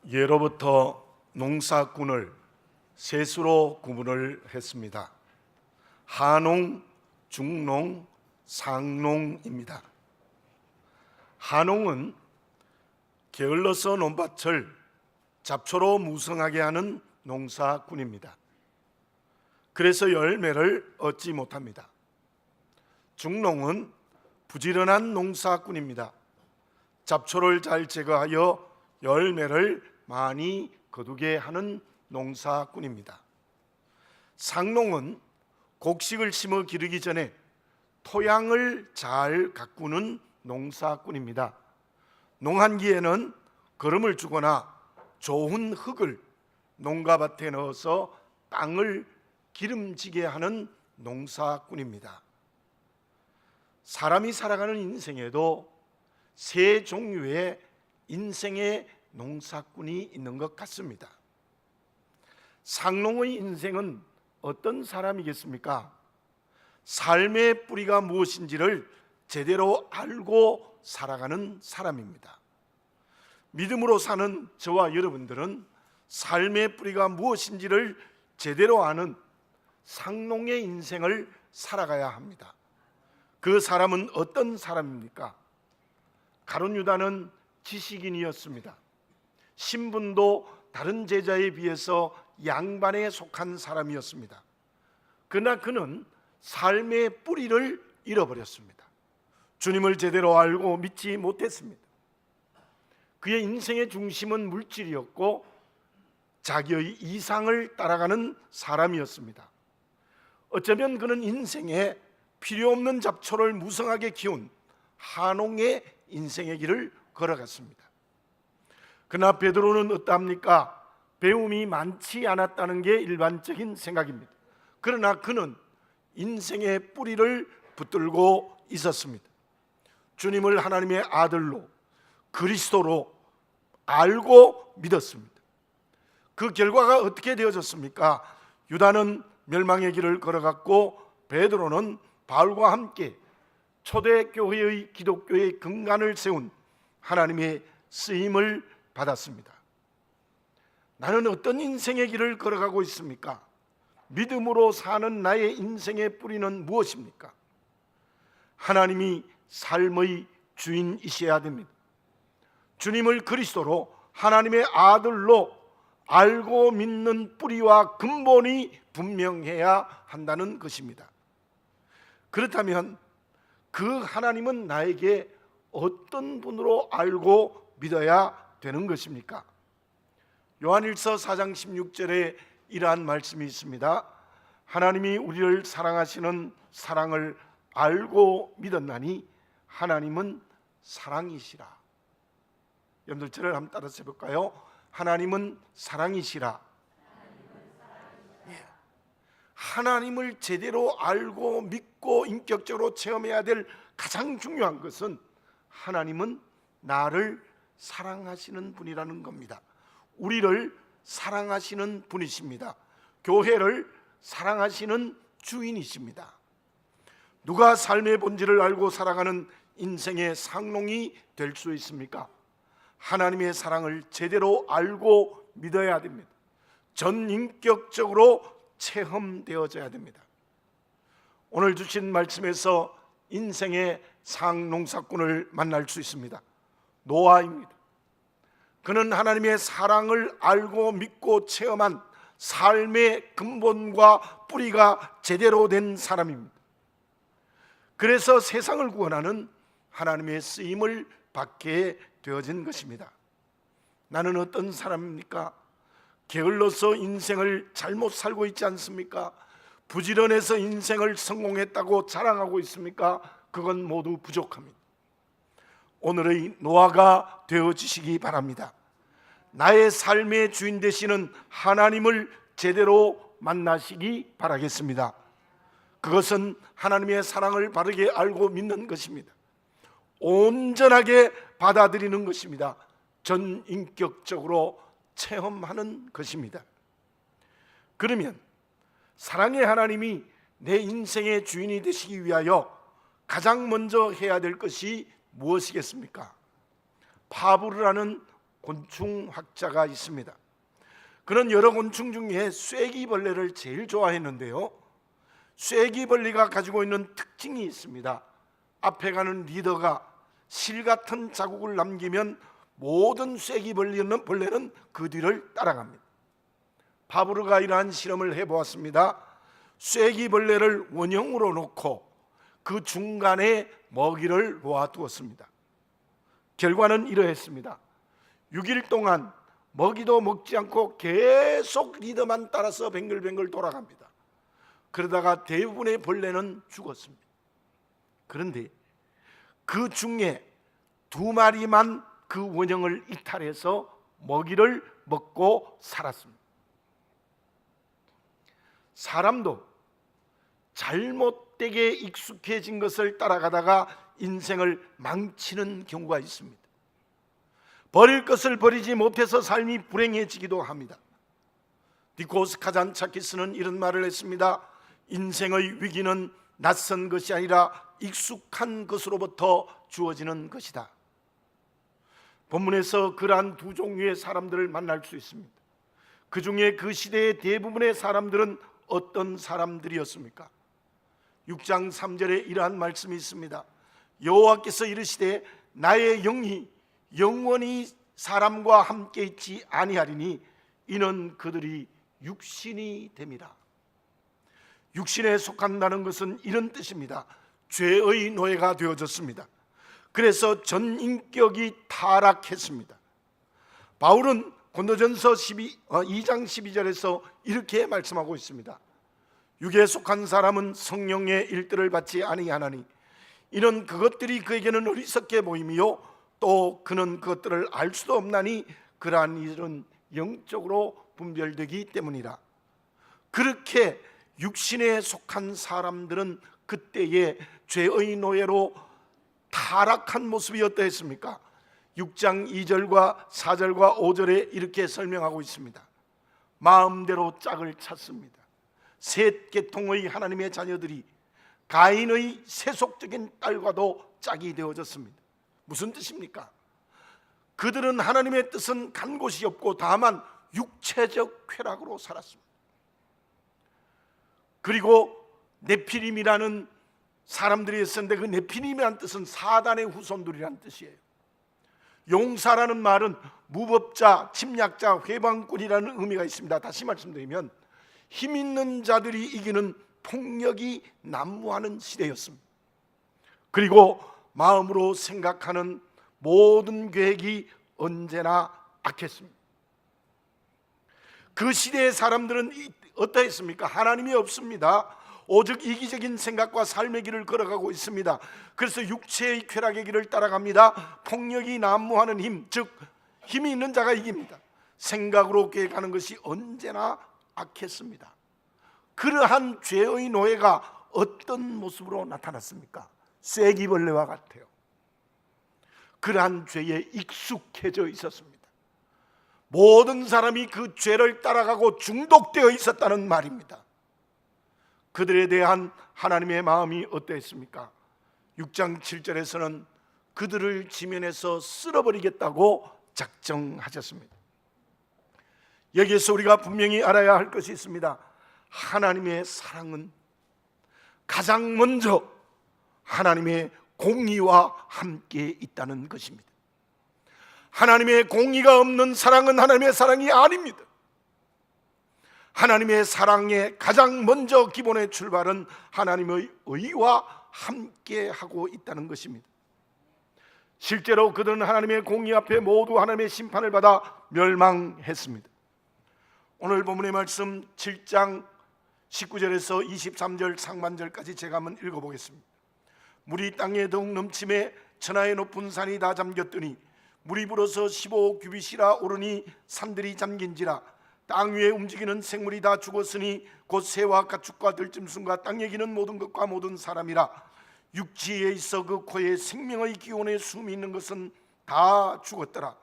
예로부터 농사꾼을 셋으로 구분을 했습니다. 하농, 중농, 상농입니다. 하농은 게을러서 논밭을 잡초로 무성하게 하는 농사꾼입니다. 그래서 열매를 얻지 못합니다. 중농은 부지런한 농사꾼입니다. 잡초를 잘 제거하여 열매를 많이 거두게 하는 농사꾼입니다. 상농은 곡식을 심어 기르기 전에 토양을 잘 가꾸는 농사꾼입니다. 농한기에는 거름을 주거나 좋은 흙을 농가밭에 넣어서 땅을 기름지게 하는 농사꾼입니다. 사람이 살아가는 인생에도 세 종류의 인생의 농사꾼이 있는 것 같습니다. 상농의 인생은 어떤 사람이겠습니까? 삶의 뿌리가 무엇인지를 제대로 알고 살아가는 사람입니다. 믿음으로 사는 저와 여러분들은 삶의 뿌리가 무엇인지를 제대로 아는 상농의 인생을 살아가야 합니다. 그 사람은 어떤 사람입니까? 가룟 유다는 지식인이었습니다. 신분도 다른 제자에 비해서 양반에 속한 사람이었습니다. 그러나 그는 삶의 뿌리를 잃어버렸습니다. 주님을 제대로 알고 믿지 못했습니다. 그의 인생의 중심은 물질이었고 자기의 이상을 따라가는 사람이었습니다. 어쩌면 그는 인생에 필요 없는 잡초를 무성하게 키운 하농의 인생의 길을 걸어갔습니다. 그러나 베드로는 어떠합니까? 배움이 많지 않았다는 게 일반적인 생각입니다. 그러나 그는 인생의 뿌리를 붙들고 있었습니다. 주님을 하나님의 아들로 그리스도로 알고 믿었습니다. 그 결과가 어떻게 되어졌습니까? 유다는 멸망의 길을 걸어갔고 베드로는 바울과 함께 초대교회의 기독교의 근간을 세운 하나님의 쓰임을 받았습니다. 나는 어떤 인생의 길을 걸어가고 있습니까? 믿음으로 사는 나의 인생의 뿌리는 무엇입니까? 하나님이 삶의 주인이셔야 됩니다. 주님을 그리스도로 하나님의 아들로 알고 믿는 뿌리와 근본이 분명해야 한다는 것입니다. 그렇다면 그 하나님은 나에게 어떤 분으로 알고 믿어야 되는 것입니까? 요한일서 4장 16절에 이러한 말씀이 있습니다. 하나님이 우리를 사랑하시는 사랑을 알고 믿었나니 하나님은 사랑이시라. 여러분들 저를 한번 따라서 해볼까요? 하나님은 사랑이시라. 예. 하나님을 제대로 알고 믿고 인격적으로 체험해야 될 가장 중요한 것은 하나님은 나를 사랑하시는 분이라는 겁니다. 우리를 사랑하시는 분이십니다. 교회를 사랑하시는 주인이십니다. 누가 삶의 본질을 알고 살아가는 인생의 상농이 될 수 있습니까? 하나님의 사랑을 제대로 알고 믿어야 됩니다. 전인격적으로 체험되어져야 됩니다. 오늘 주신 말씀에서 인생의 상농사꾼을 만날 수 있습니다. 노아입니다. 그는 하나님의 사랑을 알고 믿고 체험한 삶의 근본과 뿌리가 제대로 된 사람입니다. 그래서 세상을 구원하는 하나님의 쓰임을 받게 되어진 것입니다. 나는 어떤 사람입니까? 게을러서 인생을 잘못 살고 있지 않습니까? 부지런해서 인생을 성공했다고 자랑하고 있습니까? 그건 모두 부족합니다. 오늘의 노아가 되어지시기 바랍니다. 나의 삶의 주인 되시는 하나님을 제대로 만나시기 바라겠습니다. 그것은 하나님의 사랑을 바르게 알고 믿는 것입니다. 온전하게 받아들이는 것입니다. 전인격적으로 체험하는 것입니다. 그러면 사랑의 하나님이 내 인생의 주인이 되시기 위하여 가장 먼저 해야 될 것이 무엇이겠습니까? 파브르라는 곤충학자가 있습니다. 그는 여러 곤충 중에 쐐기벌레를 제일 좋아했는데요, 쐐기벌레가 가지고 있는 특징이 있습니다. 앞에 가는 리더가 실 같은 자국을 남기면 모든 쐐기벌레는 그 뒤를 따라갑니다. 파브르가 이러한 실험을 해보았습니다. 쐐기벌레를 원형으로 놓고 그 중간에 먹이를 놓아두었습니다. 결과는 이러했습니다. 6일 동안 먹이도 먹지 않고 계속 리더만 따라서 뱅글뱅글 돌아갑니다. 그러다가 대부분의 벌레는 죽었습니다. 그런데 그 중에 2마리만 그 원형을 이탈해서 먹이를 먹고 살았습니다. 사람도 잘못되게 익숙해진 것을 따라가다가 인생을 망치는 경우가 있습니다. 버릴 것을 버리지 못해서 삶이 불행해지기도 합니다. 니코스 카잔차키스는 이런 말을 했습니다. 인생의 위기는 낯선 것이 아니라 익숙한 것으로부터 주어지는 것이다. 본문에서 그러한 두 종류의 사람들을 만날 수 있습니다. 그 중에 그 시대의 대부분의 사람들은 어떤 사람들이었습니까? 6장 3절에 이러한 말씀이 있습니다. 여호와께서 이르시되 나의 영이 영원히 사람과 함께 있지 아니하리니 이는 그들이 육신이 됨이라. 육신에 속한다는 것은 이런 뜻입니다. 죄의 노예가 되어졌습니다. 그래서 전 인격이 타락했습니다. 바울은 고린도전서 2장 12절에서 이렇게 말씀하고 있습니다. 육에 속한 사람은 성령의 일들을 받지 아니하나니 이는 그것들이 그에게는 어리석게 보임이요 또 그는 그것들을 알 수도 없나니 그러한 일은 영적으로 분별되기 때문이라. 그렇게 육신에 속한 사람들은 그때의 죄의 노예로 타락한 모습이 어떠했습니까? 6장 2절과 4절과 5절에 이렇게 설명하고 있습니다. 마음대로 짝을 찾습니다. 셋 계통의 하나님의 자녀들이 가인의 세속적인 딸과도 짝이 되어졌습니다. 무슨 뜻입니까? 그들은 하나님의 뜻은 간 곳이 없고 다만 육체적 쾌락으로 살았습니다. 그리고 네피림이라는 사람들이 있었는데 그 네피림이라는 뜻은 사단의 후손들이라는 뜻이에요. 용사라는 말은 무법자, 침략자, 회방꾼이라는 의미가 있습니다. 다시 말씀드리면 힘 있는 자들이 이기는 폭력이 난무하는 시대였습니다. 그리고 마음으로 생각하는 모든 계획이 언제나 악했습니다. 그 시대의 사람들은 어떠했습니까? 하나님이 없습니다. 오직 이기적인 생각과 삶의 길을 걸어가고 있습니다. 그래서 육체의 쾌락의 길을 따라갑니다. 폭력이 난무하는 힘, 즉 힘이 있는 자가 이깁니다. 생각으로 계획하는 것이 언제나 악했습니다. 그러한 죄의 노예가 어떤 모습으로 나타났습니까? 쐐기벌레와 같아요. 그러한 죄에 익숙해져 있었습니다. 모든 사람이 그 죄를 따라가고 중독되어 있었다는 말입니다. 그들에 대한 하나님의 마음이 어떠했습니까? 6장 7절에서는 그들을 지면에서 쓸어버리겠다고 작정하셨습니다. 여기에서 우리가 분명히 알아야 할 것이 있습니다. 하나님의 사랑은 가장 먼저 하나님의 공의와 함께 있다는 것입니다. 하나님의 공의가 없는 사랑은 하나님의 사랑이 아닙니다. 하나님의 사랑의 가장 먼저 기본의 출발은 하나님의 의와 함께 하고 있다는 것입니다. 실제로 그들은 하나님의 공의 앞에 모두 하나님의 심판을 받아 멸망했습니다. 오늘 본문의 말씀 7장 19절에서 23절 상반절까지 제가 한번 읽어보겠습니다. 물이 땅에 더욱 넘침에 천하의 높은 산이 다 잠겼더니 물이 불어서 15규빗이라 오르니 산들이 잠긴지라. 땅 위에 움직이는 생물이 다 죽었으니 곧 새와 가축과 들짐승과 땅에 기는 모든 것과 모든 사람이라. 육지에 있어 그 코에 생명의 기운에 숨이 있는 것은 다 죽었더라.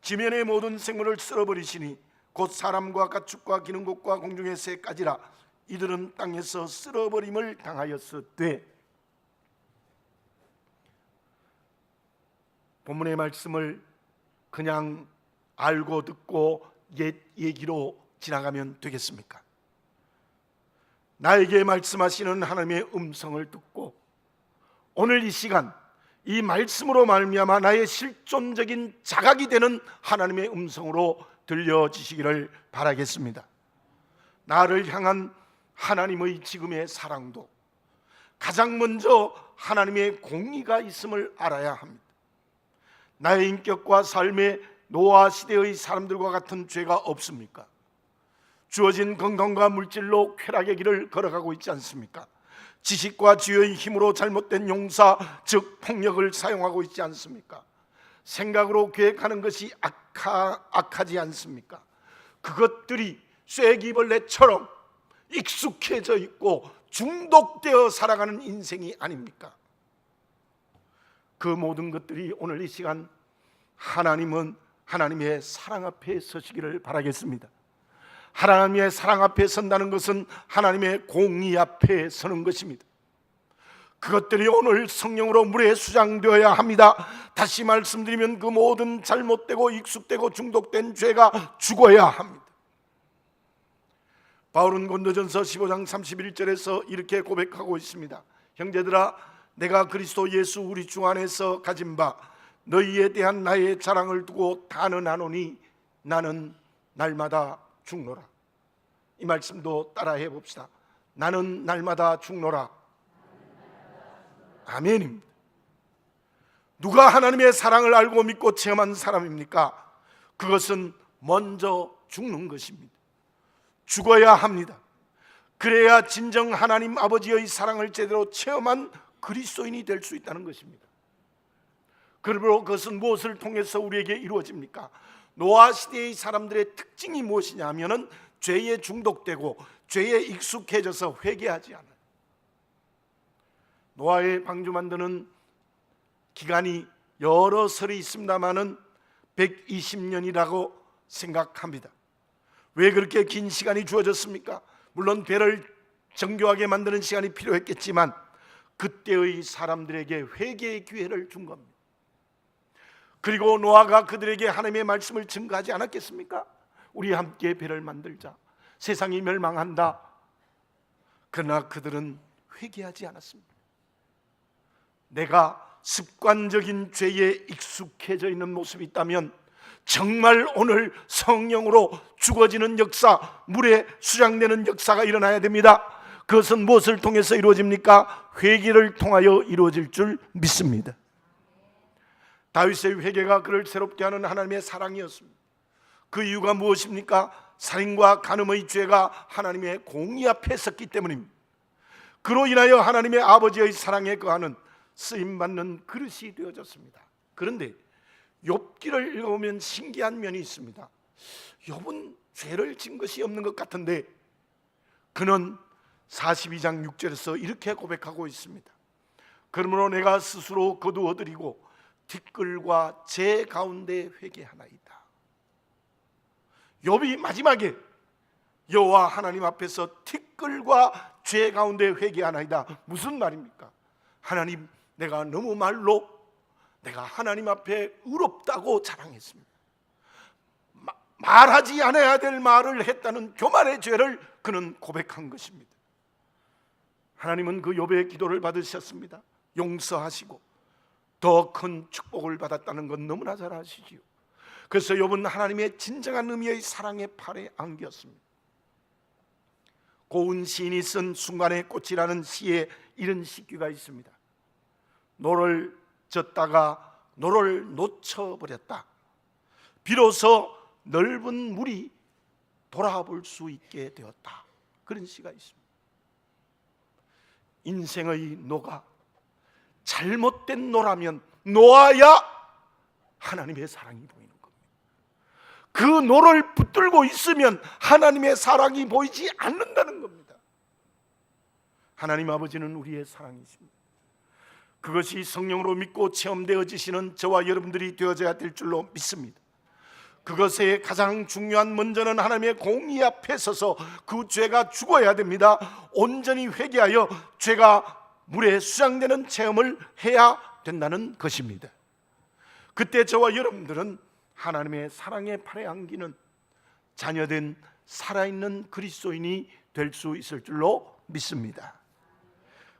지면의 모든 생물을 쓸어버리시니 곧 사람과 가축과 기는 것과 공중의 새까지라. 이들은 땅에서 쓸어버림을 당하였으되. 본문의 말씀을 그냥 알고 듣고 옛 얘기로 지나가면 되겠습니까? 나에게 말씀하시는 하나님의 음성을 듣고 오늘 이 시간 이 말씀으로 말미암아 나의 실존적인 자각이 되는 하나님의 음성으로 들려지시기를 바라겠습니다. 나를 향한 하나님의 지금의 사랑도 가장 먼저 하나님의 공의가 있음을 알아야 합니다. 나의 인격과 삶에 노아 시대의 사람들과 같은 죄가 없습니까? 주어진 건강과 물질로 쾌락의 길을 걸어가고 있지 않습니까? 지식과 지혜의 힘으로 잘못된 용사, 즉 폭력을 사용하고 있지 않습니까? 생각으로 계획하는 것이 악하지 않습니까? 그것들이 쐐기벌레처럼 익숙해져 있고 중독되어 살아가는 인생이 아닙니까? 그 모든 것들이 오늘 이 시간 하나님의 사랑 앞에 서시기를 바라겠습니다. 하나님의 사랑 앞에 선다는 것은 하나님의 공의 앞에 서는 것입니다. 그것들이 오늘 성령으로 물에 수장되어야 합니다. 다시 말씀드리면 그 모든 잘못되고 익숙되고 중독된 죄가 죽어야 합니다. 바울은 고린도전서 15장 31절에서 이렇게 고백하고 있습니다. 형제들아, 내가 그리스도 예수 우리 주 안에서 가진 바 너희에 대한 나의 자랑을 두고 단언하노니 나는 날마다 죽노라. 이 말씀도 따라해 봅시다. 나는 날마다 죽노라. 아멘입니다. 누가 하나님의 사랑을 알고 믿고 체험한 사람입니까? 그것은 먼저 죽는 것입니다. 죽어야 합니다. 그래야 진정 하나님 아버지의 사랑을 제대로 체험한 그리스도인이 될 수 있다는 것입니다. 그러므로 그것은 무엇을 통해서 우리에게 이루어집니까? 노아 시대의 사람들의 특징이 무엇이냐 하면은 죄에 중독되고 죄에 익숙해져서 회개하지 않아요. 노아의 방주 만드는 기간이 여러 설이 있습니다마는 120년이라고 생각합니다. 왜 그렇게 긴 시간이 주어졌습니까? 물론 배를 정교하게 만드는 시간이 필요했겠지만 그때의 사람들에게 회개의 기회를 준 겁니다. 그리고 노아가 그들에게 하나님의 말씀을 증거하지 않았겠습니까? 우리 함께 배를 만들자. 세상이 멸망한다. 그러나 그들은 회개하지 않았습니다. 내가 습관적인 죄에 익숙해져 있는 모습이 있다면 정말 오늘 성령으로 죽어지는 역사, 물에 수장되는 역사가 일어나야 됩니다. 그것은 무엇을 통해서 이루어집니까? 회개를 통하여 이루어질 줄 믿습니다. 다윗의 회개가 그를 새롭게 하는 하나님의 사랑이었습니다. 그 이유가 무엇입니까? 살인과 간음의 죄가 하나님의 공의 앞에 섰기 때문입니다. 그로 인하여 하나님의 아버지의 사랑에 거하는 쓰임받는 그릇이 되어졌습니다. 그런데 욥기를 읽어보면 신기한 면이 있습니다. 욥은 죄를 진 것이 없는 것 같은데 그는 42장 6절에서 이렇게 고백하고 있습니다. 그러므로 내가 스스로 거두어드리고 티끌과 재 가운데 회개하나이다. 욥이 마지막에 여호와 하나님 앞에서 티끌과 죄 가운데 회개하나이다. 무슨 말입니까? 하나님, 내가 너무 말로 내가 하나님 앞에 의롭다고 자랑했습니다. 말하지 않아야 될 말을 했다는 교만의 죄를 그는 고백한 것입니다. 하나님은 그 욥의 기도를 받으셨습니다. 용서하시고 더 큰 축복을 받았다는 건 너무나 잘 아시지요. 그래서 욥은 하나님의 진정한 의미의 사랑의 팔에 안겼습니다. 고운 시인이 쓴 순간의 꽃이라는 시에 이런 시귀가 있습니다. 노를 젓다가 노를 놓쳐버렸다. 비로소 넓은 물이 돌아볼 수 있게 되었다. 그런 시가 있습니다. 인생의 노가 잘못된 노라면 놓아야 하나님의 사랑이 보이는 겁니다. 그 노를 붙들고 있으면 하나님의 사랑이 보이지 않는다는 겁니다. 하나님 아버지는 우리의 사랑이십니다. 그것이 성령으로 믿고 체험되어지시는 저와 여러분들이 되어져야 될 줄로 믿습니다. 그것의 가장 중요한 먼저는 하나님의 공의 앞에 서서 그 죄가 죽어야 됩니다. 온전히 회개하여 죄가 물에 수장되는 체험을 해야 된다는 것입니다. 그때 저와 여러분들은 하나님의 사랑의 팔에 안기는 자녀된 살아있는 그리스도인이 될 수 있을 줄로 믿습니다.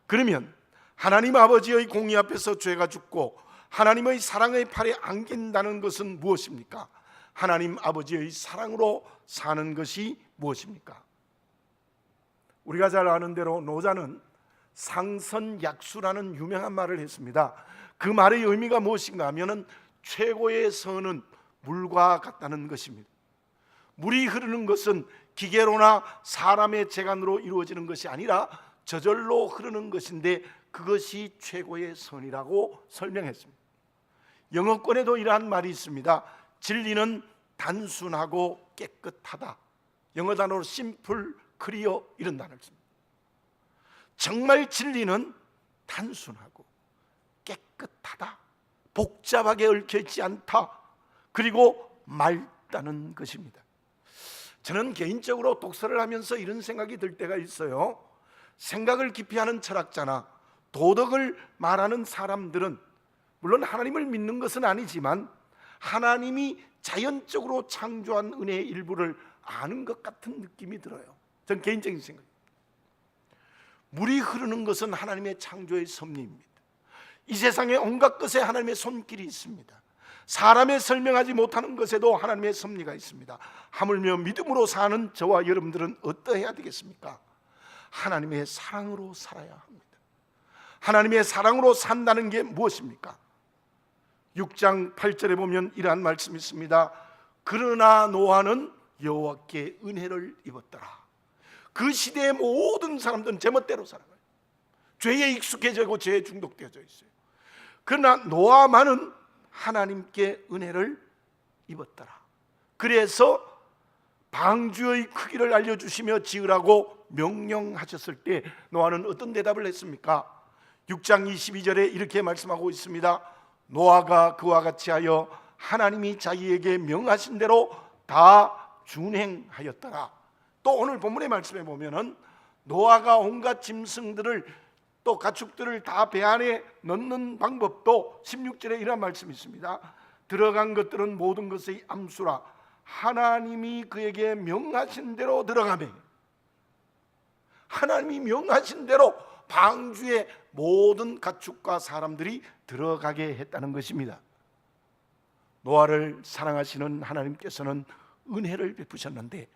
그러면 하나님 아버지의 공의 앞에서 죄가 죽고 하나님의 사랑의 팔에 안긴다는 것은 무엇입니까? 하나님 아버지의 사랑으로 사는 것이 무엇입니까? 우리가 잘 아는 대로 노자는 상선약수라는 유명한 말을 했습니다. 그 말의 의미가 무엇인가 하면은 최고의 선은 물과 같다는 것입니다. 물이 흐르는 것은 기계로나 사람의 재간으로 이루어지는 것이 아니라 저절로 흐르는 것인데 그것이 최고의 선이라고 설명했습니다. 영어권에도 이러한 말이 있습니다. 진리는 단순하고 깨끗하다. 영어 단어로 simple, clear 이런 단어를 씁니다. 정말 진리는 단순하고 깨끗하다, 복잡하게 얽혀있지 않다, 그리고 맑다는 것입니다. 저는 개인적으로 독서를 하면서 이런 생각이 들 때가 있어요. 생각을 깊이 하는 철학자나 도덕을 말하는 사람들은 물론 하나님을 믿는 것은 아니지만 하나님이 자연적으로 창조한 은혜의 일부를 아는 것 같은 느낌이 들어요. 전 개인적인 생각입니다. 물이 흐르는 것은 하나님의 창조의 섭리입니다. 이 세상에 온갖 것에 하나님의 손길이 있습니다. 사람의 설명하지 못하는 것에도 하나님의 섭리가 있습니다. 하물며 믿음으로 사는 저와 여러분들은 어떠해야 되겠습니까? 하나님의 사랑으로 살아야 합니다. 하나님의 사랑으로 산다는 게 무엇입니까? 6장 8절에 보면 이러한 말씀이 있습니다. 그러나 노아는 여호와께 은혜를 입었더라. 그 시대의 모든 사람들은 제멋대로 살아가요. 죄에 익숙해져 있고 죄에 중독되어져 있어요. 그러나 노아만은 하나님께 은혜를 입었더라. 그래서 방주의 크기를 알려주시며 지으라고 명령하셨을 때 노아는 어떤 대답을 했습니까? 6장 22절에 이렇게 말씀하고 있습니다. 노아가 그와 같이 하여 하나님이 자기에게 명하신 대로 다 준행하였더라. 또 오늘 본문의 말씀에 보면은 노아가 온갖 짐승들을 또 가축들을 다 배 안에 넣는 방법도 16절에 이런 말씀이 있습니다. 들어간 것들은 모든 것의 암수라 하나님이 그에게 명하신 대로 들어가매. 하나님이 명하신 대로 방주에 모든 가축과 사람들이 들어가게 했다는 것입니다. 노아를 사랑하시는 하나님께서는 은혜를 베푸셨는데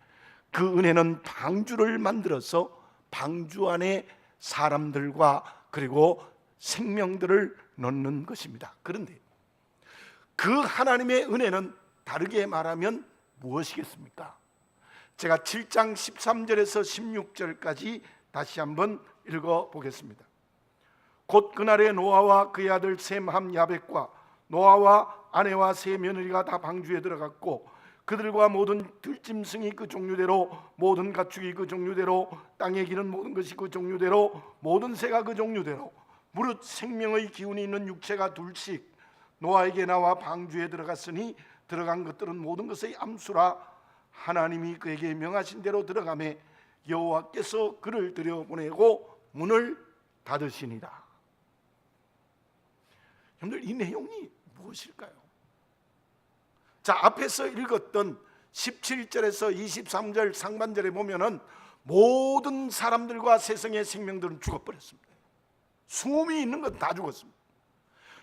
그 은혜는 방주를 만들어서 방주 안에 사람들과 그리고 생명들을 넣는 것입니다. 그런데 그 하나님의 은혜는 다르게 말하면 무엇이겠습니까? 제가 7장 13절에서 16절까지 다시 한번 읽어보겠습니다. 곧 그날에 노아와 그의 아들 셈, 함, 야벳과 노아와 아내와 세 며느리가 다 방주에 들어갔고 그들과 모든 들짐승이 그 종류대로 모든 가축이 그 종류대로 땅에 기는 모든 것이 그 종류대로 모든 새가 그 종류대로 무릇 생명의 기운이 있는 육체가 둘씩 노아에게 나와 방주에 들어갔으니 들어간 것들은 모든 것의 암수라 하나님이 그에게 명하신 대로 들어가매 여호와께서 그를 들여보내고 문을 닫으시니라. 여러분들 이 내용이 무엇일까요? 자, 앞에서 읽었던 17절에서 23절 상반절에 보면은 모든 사람들과 세상의 생명들은 죽어버렸습니다. 숨이 있는 건 다 죽었습니다.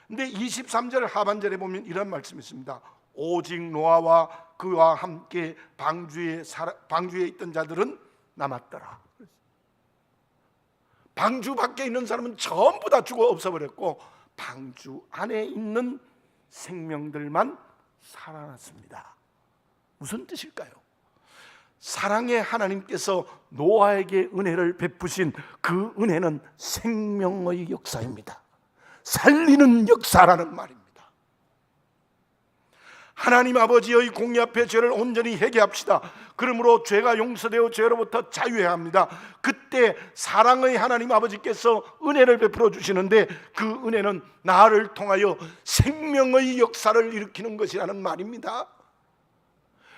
근데 23절 하반절에 보면 이런 말씀이 있습니다. 오직 노아와 그와 함께 방주에 있던 자들은 남았더라. 방주 밖에 있는 사람은 전부 다 죽어 없어버렸고 방주 안에 있는 생명들만 살아났습니다. 무슨 뜻일까요? 사랑의 하나님께서 노아에게 은혜를 베푸신 그 은혜는 생명의 역사입니다. 살리는 역사라는 말입니다. 하나님 아버지의 공의 앞에 죄를 온전히 회개합시다. 그러므로 죄가 용서되어 죄로부터 자유해야 합니다. 그때 사랑의 하나님 아버지께서 은혜를 베풀어 주시는데 그 은혜는 나를 통하여 생명의 역사를 일으키는 것이라는 말입니다.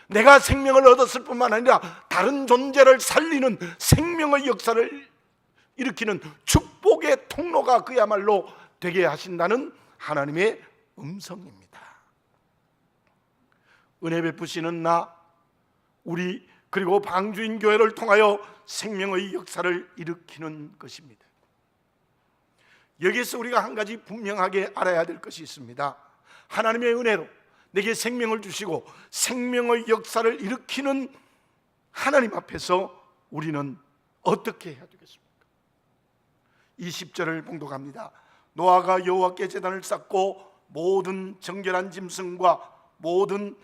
내가 생명을 얻었을 뿐만 아니라 다른 존재를 살리는 생명의 역사를 일으키는 축복의 통로가 그야말로 되게 하신다는 하나님의 음성입니다. 은혜 베푸시는 나, 우리 그리고 방주인 교회를 통하여 생명의 역사를 일으키는 것입니다. 여기서 우리가 한 가지 분명하게 알아야 될 것이 있습니다. 하나님의 은혜로 내게 생명을 주시고 생명의 역사를 일으키는 하나님 앞에서 우리는 어떻게 해야 되겠습니까? 20절을 봉독합니다. 노아가 여호와께 제단을 쌓고 모든 정결한 짐승과 모든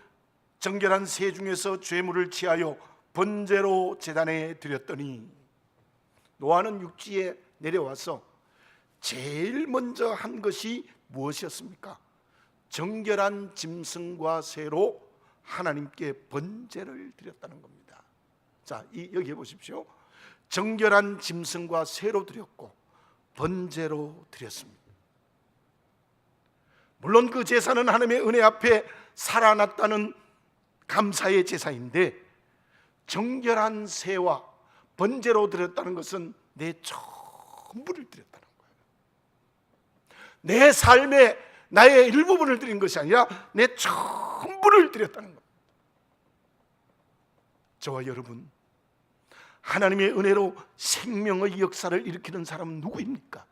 정결한 새 중에서 죄물을 취하여 번제로 제단에 드렸더니, 노아는 육지에 내려와서 제일 먼저 한 것이 무엇이었습니까? 정결한 짐승과 새로 하나님께 번제를 드렸다는 겁니다. 자, 여기 보십시오. 정결한 짐승과 새로 드렸고 번제로 드렸습니다. 물론 그 제사는 하나님의 은혜 앞에 살아났다는 감사의 제사인데, 정결한 새와 번제로 드렸다는 것은 내 전부를 드렸다는 거예요. 내 삶의 나의 일부분을 드린 것이 아니라 내 전부를 드렸다는 겁니다. 저와 여러분, 하나님의 은혜로 생명의 역사를 일으키는 사람은 누구입니까?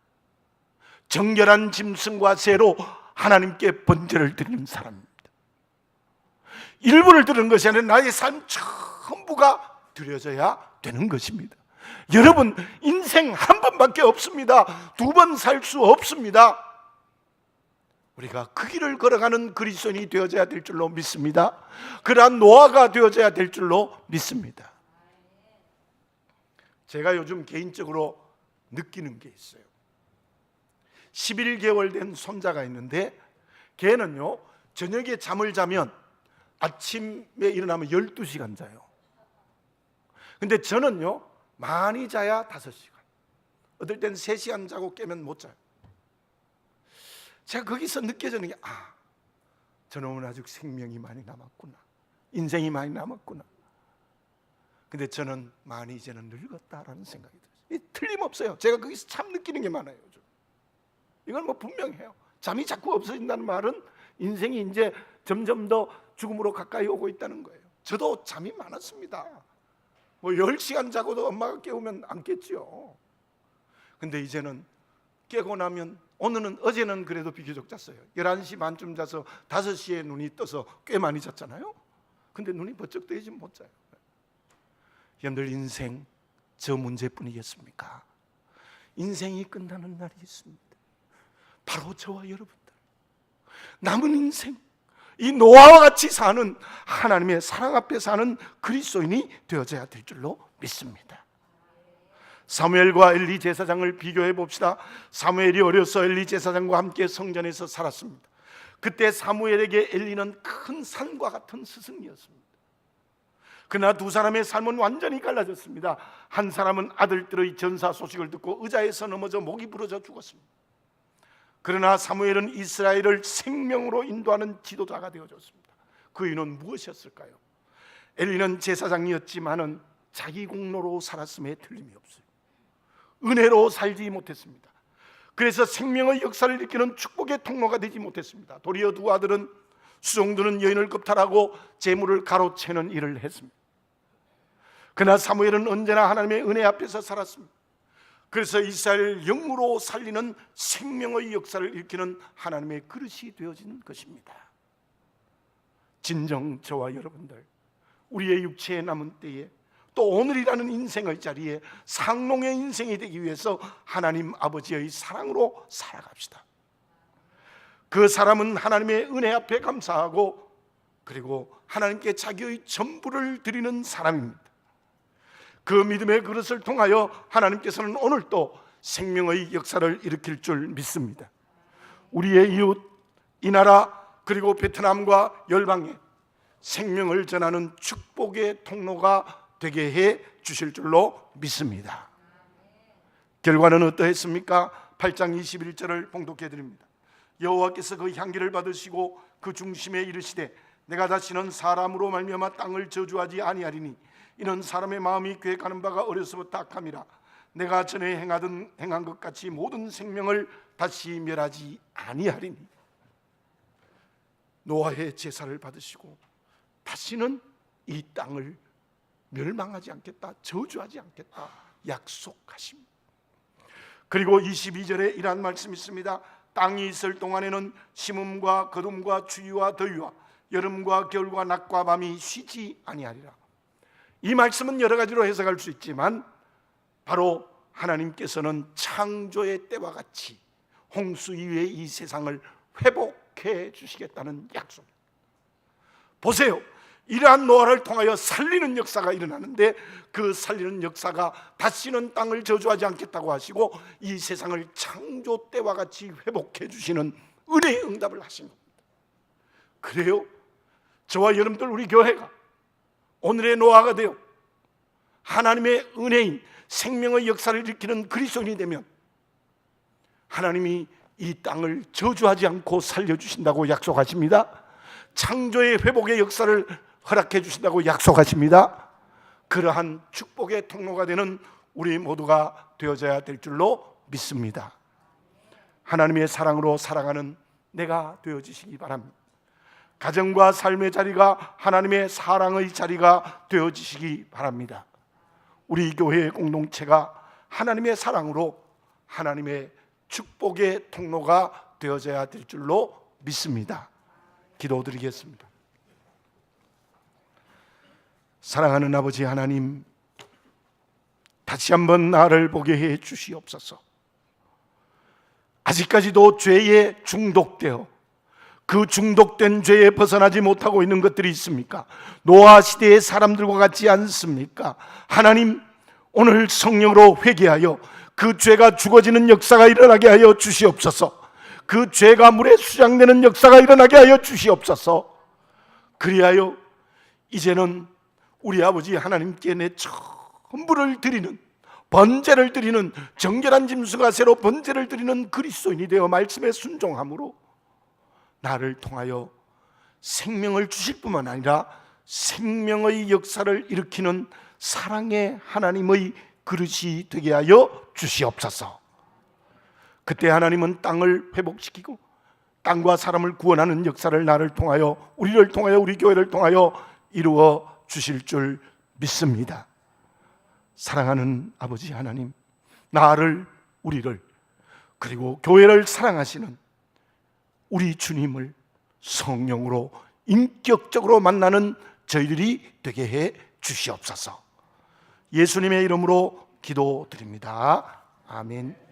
정결한 짐승과 새로 하나님께 번제를 드리는 사람입니다. 일부를 드리는 것이 아니라 나의 삶 전부가 드려져야 되는 것입니다. 여러분, 인생 한 번밖에 없습니다. 두 번 살 수 없습니다. 우리가 그 길을 걸어가는 그리스도인이 되어져야 될 줄로 믿습니다. 그러한 노아가 되어져야 될 줄로 믿습니다. 제가 요즘 개인적으로 느끼는 게 있어요. 11개월 된 손자가 있는데, 걔는요 저녁에 잠을 자면 아침에 일어나면 12시간 자요. 근데 저는요 많이 자야 5시간, 어떨 땐 3시간 자고 깨면 못 자요. 제가 거기서 느껴지는 게, 저놈은 아직 생명이 많이 남았구나, 인생이 많이 남았구나. 근데 저는 많이 이제는 늙었다라는 생각이 들어요. 틀림없어요. 제가 거기서 참 느끼는 게 많아요. 이건 뭐 분명해요. 잠이 자꾸 없어진다는 말은 인생이 이제 점점 더 죽음으로 가까이 오고 있다는 거예요. 저도 잠이 많았습니다. 뭐 10시간 자고도 엄마가 깨우면 안 깼죠. 근데 이제는 깨고 나면, 어제는 그래도 비교적 잤어요. 11시 반쯤 자서 5시에 눈이 떠서 꽤 많이 잤잖아요. 근데 눈이 번쩍 뜨이지 못 자요. 여러분들, 인생 저 문제뿐이겠습니까? 인생이 끝나는 날이 있습니다. 바로 저와 여러분들, 남은 인생 이 노아와 같이 사는, 하나님의 사랑 앞에 사는 그리스도인이 되어져야 될 줄로 믿습니다. 사무엘과 엘리 제사장을 비교해 봅시다. 사무엘이 어려서 엘리 제사장과 함께 성전에서 살았습니다. 그때 사무엘에게 엘리는 큰 산과 같은 스승이었습니다. 그러나 두 사람의 삶은 완전히 갈라졌습니다. 한 사람은 아들들의 전사 소식을 듣고 의자에서 넘어져 목이 부러져 죽었습니다. 그러나 사무엘은 이스라엘을 생명으로 인도하는 지도자가 되어줬습니다. 그 이유는 무엇이었을까요? 엘리는 제사장이었지만은 자기 공로로 살았음에 틀림이 없어요. 은혜로 살지 못했습니다. 그래서 생명의 역사를 일으키는 축복의 통로가 되지 못했습니다. 도리어 두 아들은 수종드는 여인을 겁탈하고 재물을 가로채는 일을 했습니다. 그러나 사무엘은 언제나 하나님의 은혜 앞에서 살았습니다. 그래서 이스라엘을 영으로 살리는 생명의 역사를 일으키는 하나님의 그릇이 되어진 것입니다. 진정 저와 여러분들, 우리의 육체에 남은 때에, 또 오늘이라는 인생의 자리에 상롱의 인생이 되기 위해서 하나님 아버지의 사랑으로 살아갑시다. 그 사람은 하나님의 은혜 앞에 감사하고, 그리고 하나님께 자기의 전부를 드리는 사람입니다. 그 믿음의 그릇을 통하여 하나님께서는 오늘도 생명의 역사를 일으킬 줄 믿습니다. 우리의 이웃, 이 나라, 그리고 베트남과 열방에 생명을 전하는 축복의 통로가 되게 해 주실 줄로 믿습니다. 결과는 어떠했습니까? 8장 21절을 봉독해 드립니다. 여호와께서 그 향기를 받으시고 그 중심에 이르시되, 내가 다시는 사람으로 말미암아 땅을 저주하지 아니하리니 이는 사람의 마음이 계획하는 바가 어려서부터 악함이라. 내가 전에 행한 것 같이 모든 생명을 다시 멸하지 아니하리니. 노아의 제사를 받으시고 다시는 이 땅을 멸망하지 않겠다, 저주하지 않겠다 약속하십니다. 그리고 22절에 이러한 말씀이 있습니다. 땅이 있을 동안에는 심음과 거둠과 추위와 더위와 여름과 겨울과 낮과 밤이 쉬지 아니하리라. 이 말씀은 여러 가지로 해석할 수 있지만 바로 하나님께서는 창조의 때와 같이 홍수 이후에 이 세상을 회복해 주시겠다는 약속. 보세요, 이러한 노아를 통하여 살리는 역사가 일어나는데 그 살리는 역사가 다시는 땅을 저주하지 않겠다고 하시고 이 세상을 창조 때와 같이 회복해 주시는 은혜의 응답을 하신 겁니다. 그래요, 저와 여러분들 우리 교회가 오늘의 노아가 되어 하나님의 은혜인 생명의 역사를 일으키는 그리스도인이 되면 하나님이 이 땅을 저주하지 않고 살려주신다고 약속하십니다. 창조의 회복의 역사를 허락해 주신다고 약속하십니다. 그러한 축복의 통로가 되는 우리 모두가 되어져야 될 줄로 믿습니다. 하나님의 사랑으로 살아가는 내가 되어지시기 바랍니다. 가정과 삶의 자리가 하나님의 사랑의 자리가 되어지시기 바랍니다. 우리 교회의 공동체가 하나님의 사랑으로 하나님의 축복의 통로가 되어져야 될 줄로 믿습니다. 기도드리겠습니다. 사랑하는 아버지 하나님, 다시 한번 나를 보게 해 주시옵소서. 아직까지도 죄에 중독되어 그 중독된 죄에 벗어나지 못하고 있는 것들이 있습니까? 노아 시대의 사람들과 같지 않습니까? 하나님, 오늘 성령으로 회개하여 그 죄가 죽어지는 역사가 일어나게 하여 주시옵소서. 그 죄가 물에 수장되는 역사가 일어나게 하여 주시옵소서. 그리하여 이제는 우리 아버지 하나님께 내 전부를 드리는, 번제를 드리는, 정결한 짐승과 새로 번제를 드리는 그리스도인이 되어 말씀에 순종함으로 나를 통하여 생명을 주실 뿐만 아니라 생명의 역사를 일으키는 사랑의 하나님의 그릇이 되게 하여 주시옵소서. 그때 하나님은 땅을 회복시키고 땅과 사람을 구원하는 역사를 나를 통하여, 우리를 통하여, 우리 교회를 통하여 이루어 주실 줄 믿습니다. 사랑하는 아버지 하나님, 나를, 우리를, 그리고 교회를 사랑하시는 우리 주님을 성령으로 인격적으로 만나는 저희들이 되게 해 주시옵소서. 예수님의 이름으로 기도드립니다. 아멘.